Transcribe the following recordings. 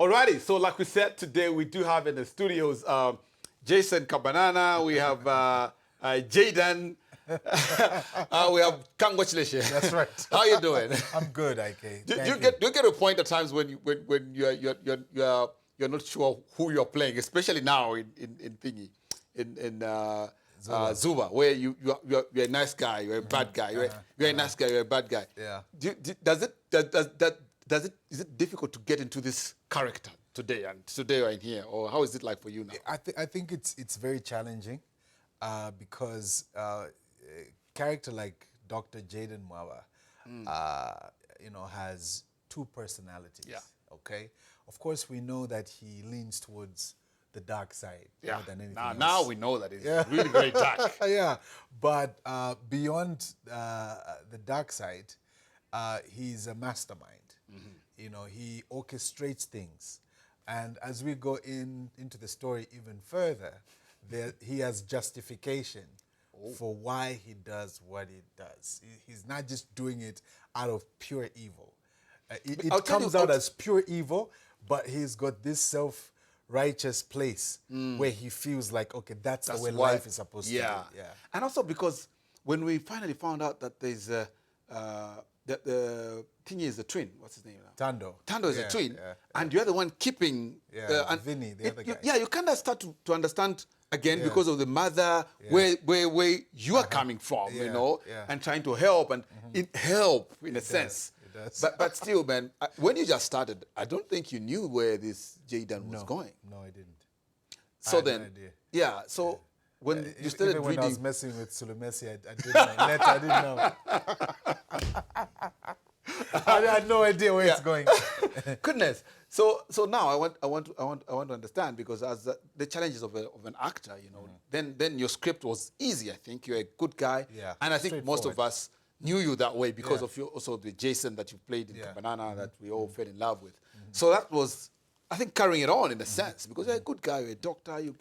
Alrighty, so like we said, today we do have in the studios Jason KABANANA, we have Jaden, we have Kangwa CHILESHE. That's right. How you doing? I'm good, IK. Do you get a point at times when you're not sure who you're playing, especially now in ZUBA, where you're a nice guy, you're a bad guy, you're a nice guy, you're a bad guy. Yeah. Is it difficult to get into this character today or in here, or how is it like for you now? I think it's very challenging because a character like Dr. Jaden Mwawa, has two personalities. Yeah. Okay. Of course, we know that he leans towards the dark side more than anything else. Now we know that it's really very dark. Yeah, but beyond the dark side, he's a mastermind. He orchestrates things. And as we go into the story even further, he has justification for why he does what he does. He's not just doing it out of pure evil. It comes out as pure evil, but he's got this self-righteous place where he feels like, okay, that's the way life is supposed to be. Yeah. And also because when we finally found out that there's the Thingy is a twin. What's his name now? Tando is a twin. And you're the one keeping... Vinny, the other guy. You kind of start to understand again because of the mother, where you are coming from, and trying to help, and help in a sense. It does. But still, man, when you just started, I don't think you knew where this Jaden was going. No, I didn't. So I had then, no idea. yeah, so... When you started even when reading... I was messing with Sulumesi, I didn't know. I had no idea where it's going. Goodness. So now I want to understand, because as the challenges of an actor, then your script was easy. I think you're a good guy, and I think most of us knew you that way because of also the Jason that you played in KABANANA that we all fell in love with. So that was, I think, carrying it on in a sense, because you're a good guy, you're a doctor, you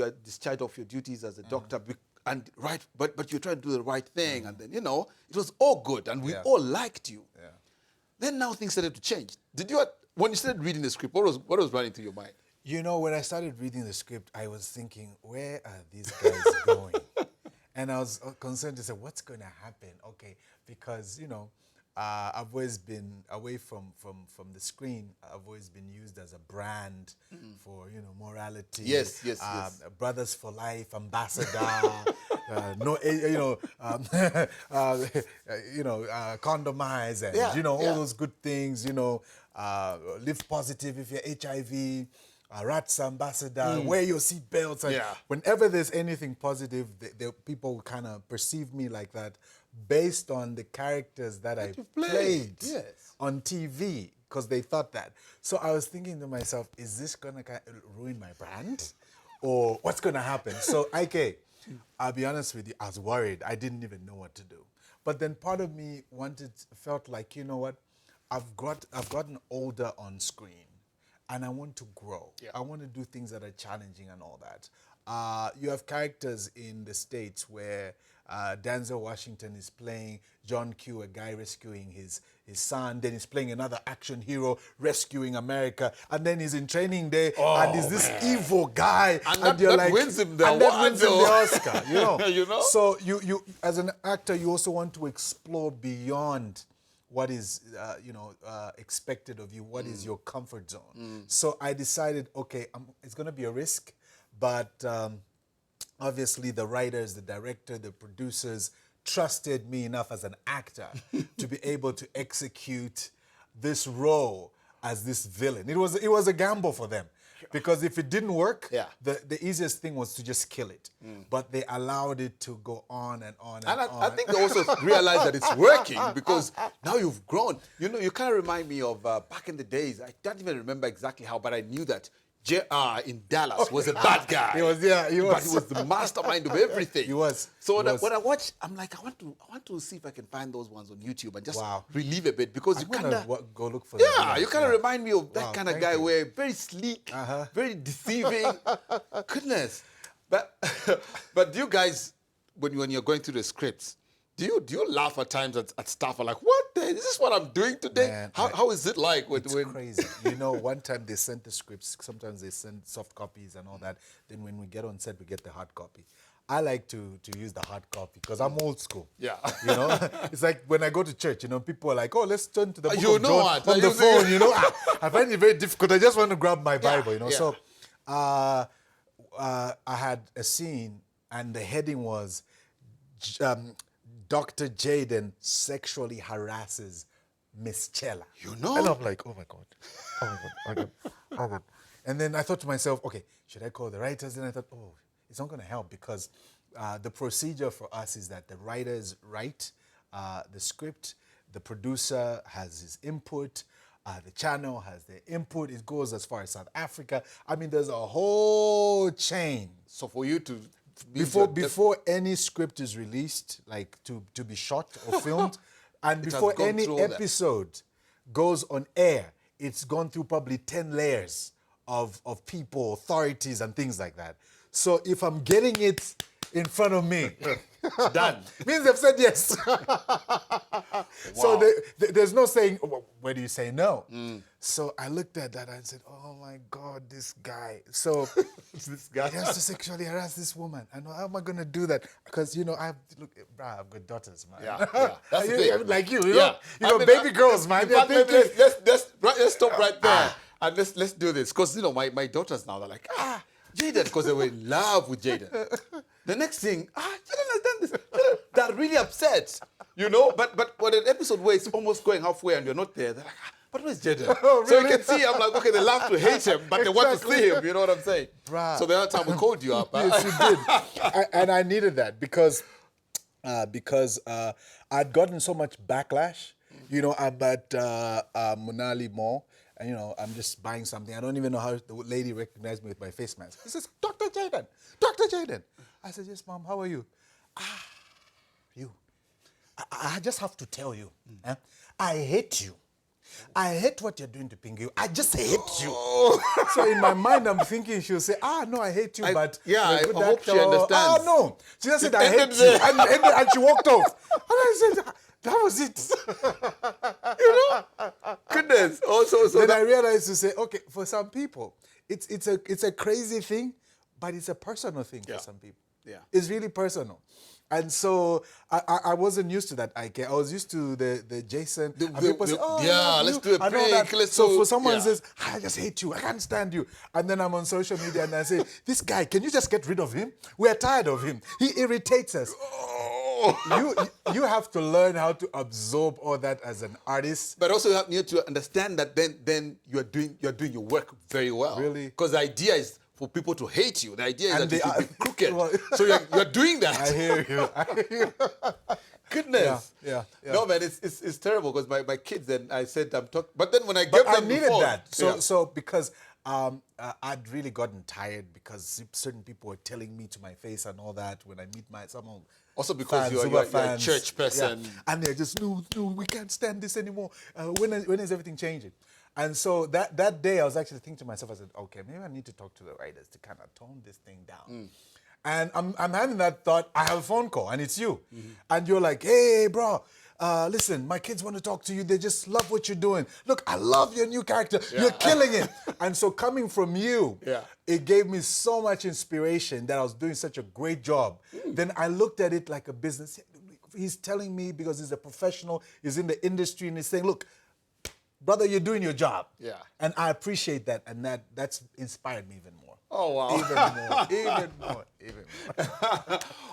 are discharged of your duties as a doctor, but you're trying to do the right thing, and then it was all good, and we all liked you. Then now things started to change. When you started reading the script, what was running through your mind? When I started reading the script, I was thinking, where are these guys going? And I was concerned to say, what's going to happen? Okay, because I've always been away from the screen. I've always been used as a brand for morality. Yes. Brothers for life, ambassador. Condomize and all those good things. Live positive if you're HIV. Rats ambassador. Wear your seatbelts. Whenever there's anything positive, people kind of perceive me like that, based on the characters that I played on TV, because they thought that. So I was thinking to myself, is this going to ruin my brand? Or what's going to happen? So, IK, I'll be honest with you, I was worried. I didn't even know what to do. But then part of me felt like, you know what? I've gotten older on screen, and I want to grow. I want to do things that are challenging and all that. You have characters in the States where Denzel Washington is playing John Q, a guy rescuing his son. Then he's playing another action hero rescuing America. And then he's in Training Day, and he's this evil guy. And that wins him the Oscar. So you as an actor, you also want to explore beyond what is expected of you. What is your comfort zone? So I decided, okay, it's going to be a risk, but obviously the writers, the director, the producers trusted me enough as an actor to be able to execute this role as this villain. It was a gamble for them, because if it didn't work, the easiest thing was to just kill it. But they allowed it to go on and on and on. I think they also realized that it's working, because now you've grown. You kind of remind me of back in the days. I don't even remember exactly how, but I knew that JR in Dallas was a bad guy. He was. But he was the mastermind of everything. He was. So when I watch, I'm like, I want to see if I can find those ones on YouTube and just relive a bit, because you kind of go look for them. Yeah, you kind of remind me of that kind of guy where very sleek, very deceiving. Goodness. But do you guys, when you're going through the scripts, do you laugh at times at stuff like, what the is this what I'm doing today? Man, How is it like? It's crazy. You know, one time they sent the scripts. Sometimes they send soft copies and all that. Then when we get on set, we get the hard copy. I like to use the hard copy because I'm old school. Yeah. You know, it's like when I go to church, you know, people are like, oh, let's turn to the book You of know John what? on the phone, you know. I find it very difficult. I just want to grab my Bible, you know. Yeah. So I had a scene and the heading was Dr. Jaden sexually harasses Miss Chella. You know? And I'm like, oh my God. Oh my God. Oh my God. Oh my God. And then I thought to myself, okay, should I call the writers? And I thought, oh, it's not going to help because the procedure for us is that the writers write the script, the producer has his input, the channel has their input. It goes as far as South Africa. I mean, there's a whole chain. So for you to... Before any script is released, like to be shot or filmed, and before any episode goes on air, it's gone through probably 10 layers of people, authorities, and things like that. So if I'm getting it in front of me, done. Means they've said yes. Wow. So there's no saying, well, where do you say no? So I looked at that and said, oh my God, this guy. So this guy he has to sexually harass this woman. And how am I going to do that? Because, you know, I've got daughters, man. Yeah. That's the thing. Like you know, baby girls, man. Let's stop right there. And let's do this. Because, you know, my daughters now, they're like, Jaden, because they were in love with Jaden. The next thing, Jaden has done this. They're really upset, you know? But when an episode where it's almost going halfway and you're not there, they're like, but where's Jaden? Oh, really? So you can see, I'm like, okay, they love to hate him, but they want to see him, you know what I'm saying? Bruh. So the other time we called you up. Yes, you did. And I needed that because I'd gotten so much backlash. You know, I'm at Munali Mall. And, you know, I'm just buying something. I don't even know how the lady recognized me with my face mask. She says, Dr. Jaden, Dr. Jaden. I said, yes, Mom, how are you? You. I just have to tell you, I hate you. I hate what you're doing to Pingu. I just hate you. So in my mind, I'm thinking she'll say, no, I hate you, but... Yeah, I hope she understands. understands. No. She just said, I hate you. And she walked off. And I said, that was it. You know? Goodness. Also, then I realized to say, okay, for some people, it's a crazy thing, but it's a personal thing for some people. Yeah. It's really personal. And so I wasn't used to that. I was used to the Jason. And people say, let's do a prank. So for someone says, I just hate you. I can't stand you. And then I'm on social media and I say, this guy, can you just get rid of him? We're tired of him. He irritates us. You have to learn how to absorb all that as an artist. But also you need to understand that then you're doing your work very well. Really? Because the idea is for people to hate you. The idea is that you should be crooked. So you're doing that. I hear you. Goodness. Yeah. No, man, it's terrible because my kids, and I said I'm talking, but then when I gave them I needed the phone, that. So because I'd really gotten tired because certain people were telling me to my face and all that when I meet someone. Also because you're a church person. Yeah. And they're just, no, we can't stand this anymore. When is everything changing? And so that day I was actually thinking to myself, I said, okay, maybe I need to talk to the writers to kind of tone this thing down. And I'm having that thought, I have a phone call and it's you. And you're like, hey, bro, listen, my kids want to talk to you. They just love what you're doing. Look, I love your new character. Yeah. You're killing it. And so coming from you, it gave me so much inspiration that I was doing such a great job. Then I looked at it like a business. He's telling me because he's a professional, he's in the industry, and he's saying, look, brother, you're doing your job. Yeah. And I appreciate that, and that's inspired me even more. Oh, wow. Even more.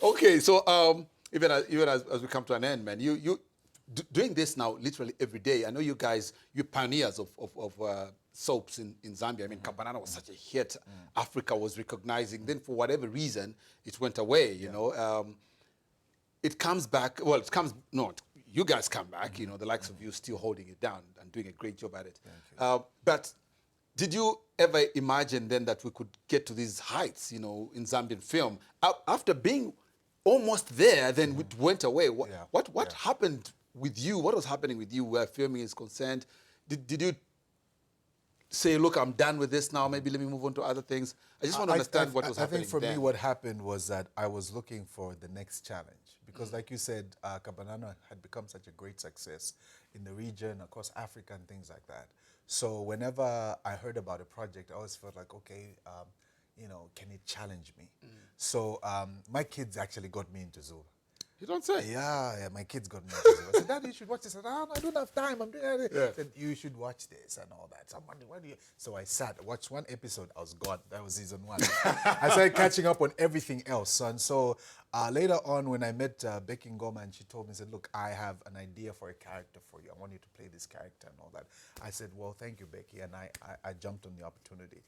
Okay, so even as we come to an end, man, you doing this now literally every day. I know you guys, you're pioneers of soaps in Zambia. I mean, KABANANA was such a hit. Africa was recognizing. Then for whatever reason, it went away, you know. It comes back, well, you guys come back, you know, the likes of you still holding it down and doing a great job at it. But did you ever imagine then that we could get to these heights, you know, in Zambian film? After being almost there, then it went away. What happened with you? What was happening with you where filming is concerned? Did you say, look, I'm done with this now, maybe let me move on to other things? I just want to understand what was happening I think for then. me what happened was that I was looking for the next challenge because like you said, KABANANA had become such a great success in the region, across Africa and things like that. So whenever I heard about a project, I always felt like, okay, you know, can it challenge me? So my kids actually got me into ZUBA. You don't say? Yeah, my kids got me into ZUBA. I said, Daddy, you should watch this. I said, oh, I don't have time. I'm doing it. Yeah. I said, you should watch this and all that. Someone, why do you? So I sat, watched one episode. I was gone. That was season 1. I started catching up on everything else, son. So later on, when I met Becky Ngoma, and she told me, said, look, I have an idea for a character for you. I want you to play this character and all that. I said, well, thank you, Becky. And I jumped on the opportunity.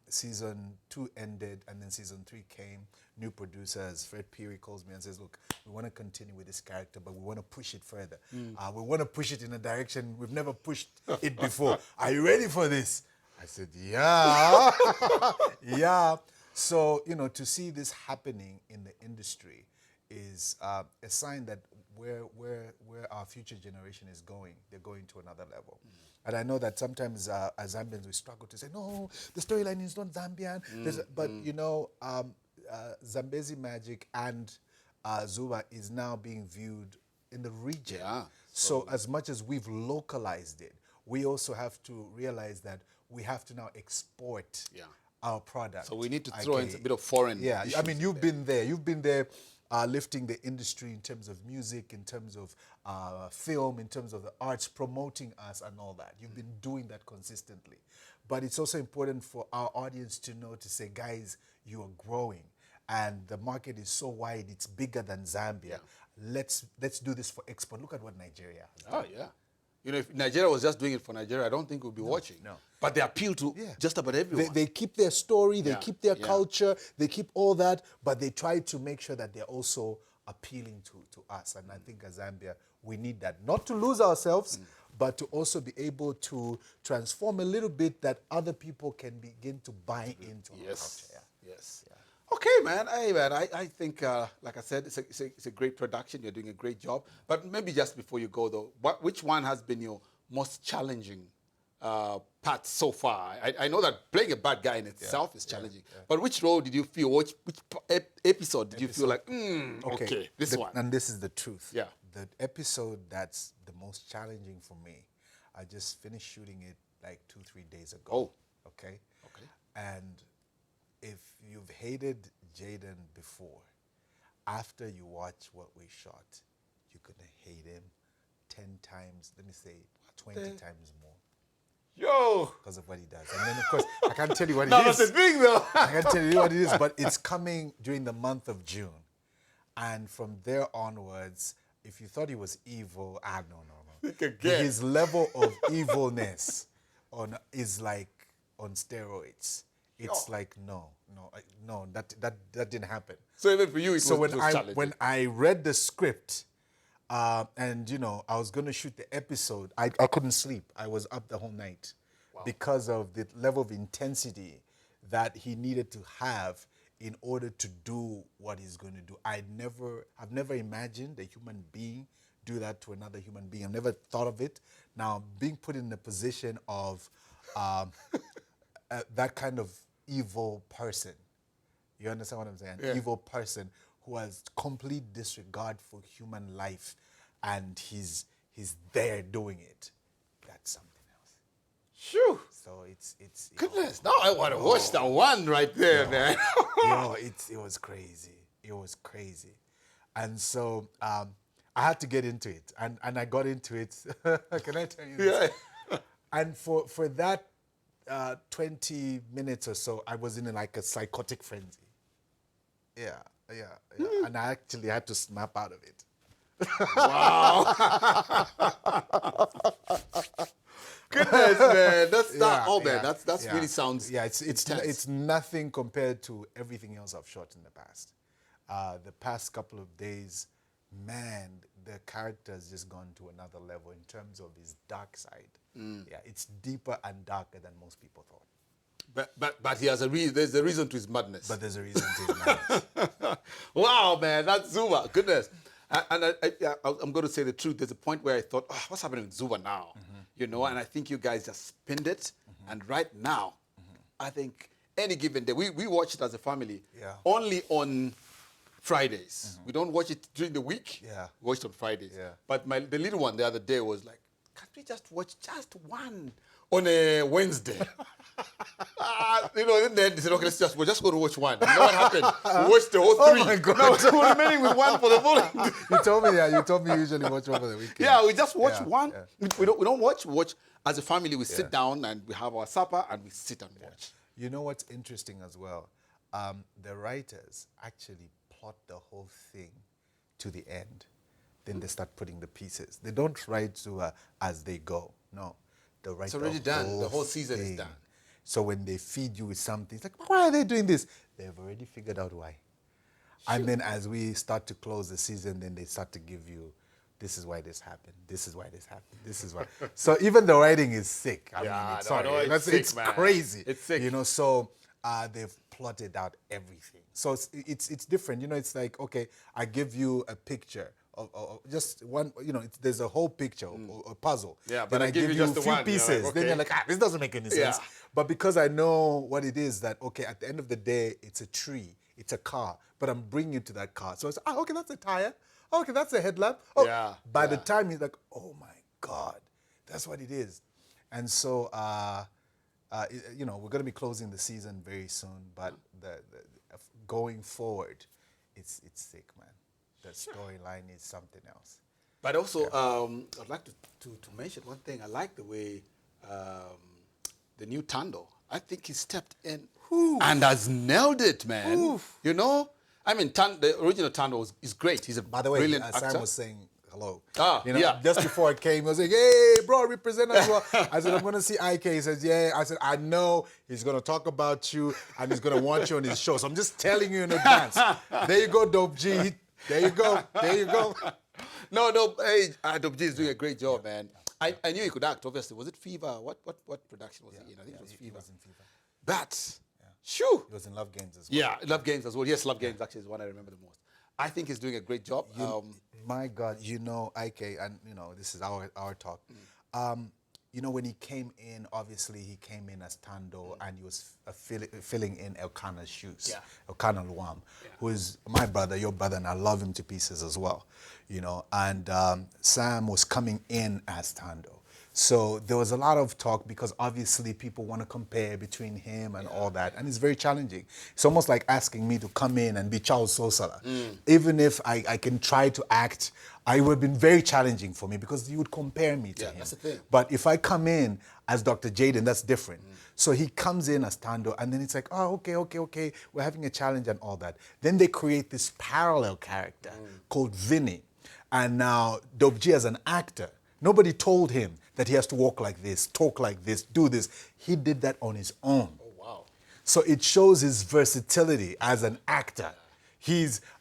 Season 2 ended, and then season 3 came. New producers, Fred Peary calls me and says, look, we want to continue with this character, but we want to push it further. We want to push it in a direction we've never pushed it before. Are you ready for this? I said, yeah. Yeah. So, you know, to see this happening in the industry is a sign that where our future generation is going, they're going to another level. And I know that sometimes as Zambians, we struggle to say, no, the storyline is not Zambian. But, you know, Zambezi Magic and ZUBA is now being viewed in the region. Yeah, so as much as we've localized it, we also have to realize that we have to now export our product. So we need to throw in a bit of foreign issues. I mean, you've been there. You've been there lifting the industry in terms of music, in terms of film, in terms of the arts, promoting us and all that. You've been doing that consistently. But it's also important for our audience to know, to say, guys, you are growing. And the market is so wide, it's bigger than Zambia. Let's do this for export. Look at what Nigeria has done. Oh, yeah. You know, if Nigeria was just doing it for Nigeria, I don't think we'd be watching. No. But they appeal to just about everyone. They keep their story, they keep their culture, they keep all that, but they try to make sure that they're also appealing to us. And I think as Zambia, we need that. Not to lose ourselves, but to also be able to transform a little bit that other people can begin to buy into our culture. Yes. Okay, man. Hey, man. I think, like I said, it's a great production. You're doing a great job. But maybe just before you go, though, which one has been your most challenging part so far? I know that playing a bad guy in itself is challenging. But which role did you feel, which episode did you feel like, okay, this one? And this is the truth. Yeah. The episode that's the most challenging for me, I just finished shooting it like 2-3 days ago. Oh. Okay. And if you've hated Jaden before, after you watch what we shot, you're going to hate him 10 times, let me say 20 times more. Yo! Because of what he does. And then, of course, I can't tell you what it No, is. that's a thing, though. I can't tell you what it is, but it's coming during the month of June. And from there onwards, if you thought he was evil, no. His level of evilness is like on steroids. It's like, no, that didn't happen. So even for you, it was challenging. When I read the script, and, you know, I was going to shoot the episode, I couldn't sleep. I was up the whole night because of the level of intensity that he needed to have in order to do what he's going to do. I've never imagined a human being do that to another human being. I've never thought of it. Now, being put in the position of that kind of evil person, you understand what I'm saying? An evil person who has complete disregard for human life, and he's there doing it. That's something else. Shoo! So it's goodness. Now I want to watch that one right there, man. It was crazy. It was crazy, and so I had to get into it, and I got into it. Can I tell you this? And for that 20 minutes or so, I was in like a psychotic frenzy. And I actually had to snap out of it. Wow. Goodness, man. That's man. That's really sounds it's nothing compared to everything else I've shot in the past. The past couple of days, man, the character has just gone to another level in terms of his dark side. It's deeper and darker than most people thought. But he has there's a reason to his madness. But there's a reason to his madness. Wow, man, that's ZUBA. Goodness. And I'm going to say the truth. There's a point where I thought, what's happening with ZUBA now? you know, and I think you guys just spinned it. And right now, I think any given day, we watch it as a family only on Fridays. We don't watch it during the week. We watch it on Fridays. But the little one the other day was like, can't we just watch just one on a Wednesday? You know, then they said, okay, we're just going to watch one. You know what happened? We watched the whole three. Oh my God. No, we're remaining with one for the following. You told me that. You told me you usually watch one for the weekend. Yeah, we just watch one. We don't watch as a family. We sit down and we have our supper and we sit and watch. You know what's interesting as well? The writers actually plot the whole thing to the end. Then they start putting the pieces. They don't write to as they go. No, they write. It's already done. The whole season is done. So when they feed you with something, it's like, why are they doing this? They've already figured out why. And then as we start to close the season, then they start to give you, this is why this happened. This is why this happened. This is why. So even the writing is sick. I mean, it's crazy. It's sick. You know, so they've plotted out everything. So it's different. You know, it's like, okay, I give you a picture of just one, you know, there's a whole picture, a puzzle. Yeah, but then I give you a few pieces. Like, okay. Then you're like, this doesn't make any sense. But because I know what it is, that, okay, at the end of the day, it's a tree, it's a car, but I'm bringing you to that car. So it's, okay, that's a tire. Okay, that's a headlamp. Oh, by the time you're like, oh my God, that's what it is. And so, you know, we're going to be closing the season very soon, but the going forward, it's sick, man. The storyline is something else. But also, I'd like to mention one thing. I like the way the new Tando, I think he stepped in and has nailed it, man. You know? I mean, the original Tando is great. He's a By the way, brilliant actor. Sam was saying hello. You know, just before I came, he was like, hey, bro, represent us well. I said, I'm going to see IK. He says, yeah. I said, I know he's going to talk about you and he's going to want you on his show. So I'm just telling you in advance. There you go, Dope G. There you go. There you go. No, hey, Dope G is doing a great job, man. I knew he could act, obviously. Was it Fever? What production was he in? I think it was Fever. He was in Fever. But, shoo. He was in Love Games as well. Yeah, Love Games as well. Yes, Love Games actually is one I remember the most. I think he's doing a great job. My God, you know, IK, and, you know, this is our talk. You know, when he came in, obviously he came in as Tando and he was filling in Elkanah's shoes. Elkanah Luam, who is my brother, your brother, and I love him to pieces as well. You know, and Sam was coming in as Tando. So there was a lot of talk because obviously people want to compare between him and all that. And it's very challenging. It's almost like asking me to come in and be Charles Sosala. Even if I can try to act, it would have been very challenging for me because you would compare me to him. That's the thing. But if I come in as Dr. Jaden, that's different. So he comes in as Tando and then it's like, oh, okay, we're having a challenge and all that. Then they create this parallel character called Vinny. And now Dope G as an actor, nobody told him that he has to walk like this, talk like this, do this. He did that on his own. Oh, wow. So it shows his versatility as an actor.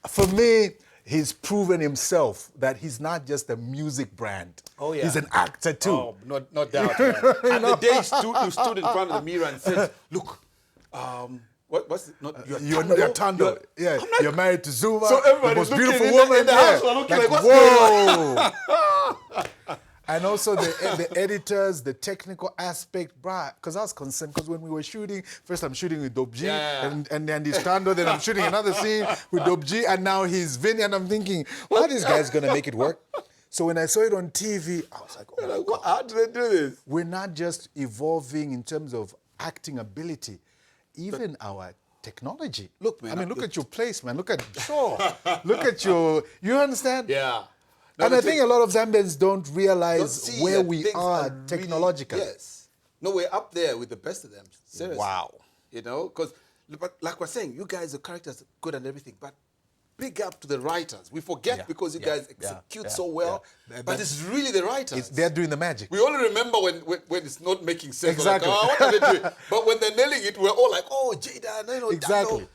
For me, he's proven himself that he's not just a music brand. Oh, yeah. He's an actor too. Oh, not doubt. And the day you stood in front of the mirror and said, look, what's it? You're Tando. Yeah, you're married to ZUBA. So everybody's the most looking beautiful woman in the house. Looking like, what's going on? And also the editors, the technical aspect, bruh, because I was concerned, because when we were shooting, first I'm shooting with Dope G, and then he's Tando, then I'm shooting another scene with Dope G, and now he's Vinny, and I'm thinking, how are these guys going to make it work? So when I saw it on TV, I was like, oh my God. How do they do this? We're not just evolving in terms of acting ability, even our technology. Look, man. I mean, look at your place, man. Look at look at your, you understand? Yeah. No, and I think a lot of Zambians don't realize where we are technologically. Really, yes. No, we're up there with the best of them. Seriously. Wow. You know, because like we're saying, you guys, the characters are good and everything, but big up to the writers. We forget because you guys execute so well, but it's really the writers. They're doing the magic. We only remember when it's not making sense. Exactly. Like, oh, what are they doing? But when they're nailing it, we're all like, oh, Jada, no, exactly.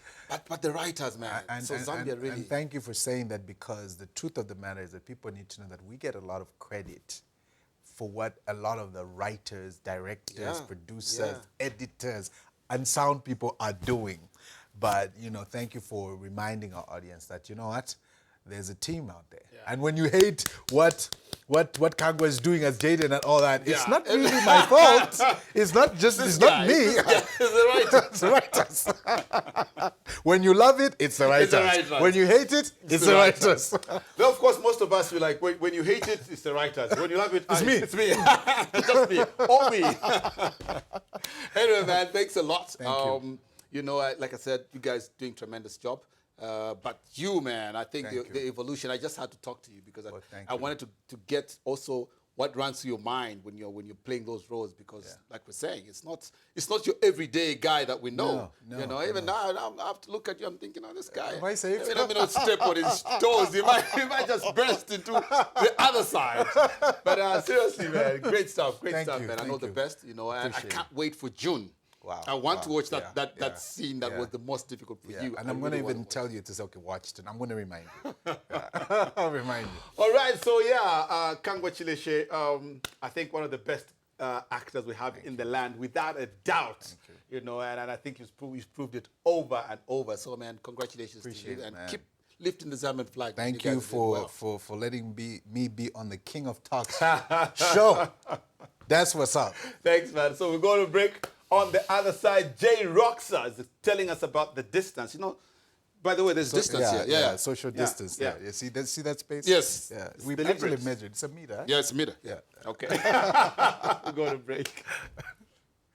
But the writers, man. So Zambia really. And thank you for saying that, because the truth of the matter is that people need to know that we get a lot of credit for what a lot of the writers, directors, producers, editors, and sound people are doing. But, you know, thank you for reminding our audience that, you know what, there's a team out there. Yeah. And when you hate what Kangwa is doing as Jaden and all that, it's not really my fault. It's not me. It's the writers. It's the writers. When you love it, it's the writers. It's the writers. When you hate it, it's the writers. Well, of course, most of us will like, when you hate it, it's the writers. When you love it, it's me. It's me. Just me. Or me. Anyway, man, thanks a lot. Thank you. You know, like I said, you guys doing tremendous job. But you, man, I think the evolution, I just had to talk to you because I wanted to get also what runs through your mind when you're playing those roles, because like we're saying, it's not your everyday guy that we know. No, you know, even now I have to look at you, I'm thinking, oh, this guy, am I safe? Let me not step on his toes. He might just burst into the other side. But seriously, man, great stuff, man. I know the best. You know, I can't wait for June. Wow. I want to watch that scene that was the most difficult for you. And I'm going to even tell you to say, okay, watch it. And I'm going to remind you. I'll remind you. All right. So, Kangwa Chileshe, I think one of the best actors we have in the land, without a doubt. You know, and I think he's proved it over and over. So, man, congratulations to you. And keep lifting the Zambian flag. Thank you for letting me be on the King of Talks show. That's what's up. Thanks, man. So, we're going to break. On the other side, Jay Roxa is telling us about the distance. You know, by the way, there's distance here. Yeah, social distance. Yeah. You see that space? Yes. Yeah. We've actually measured. It's a meter. Yeah, it's a meter. Yeah. Okay. We're going to break.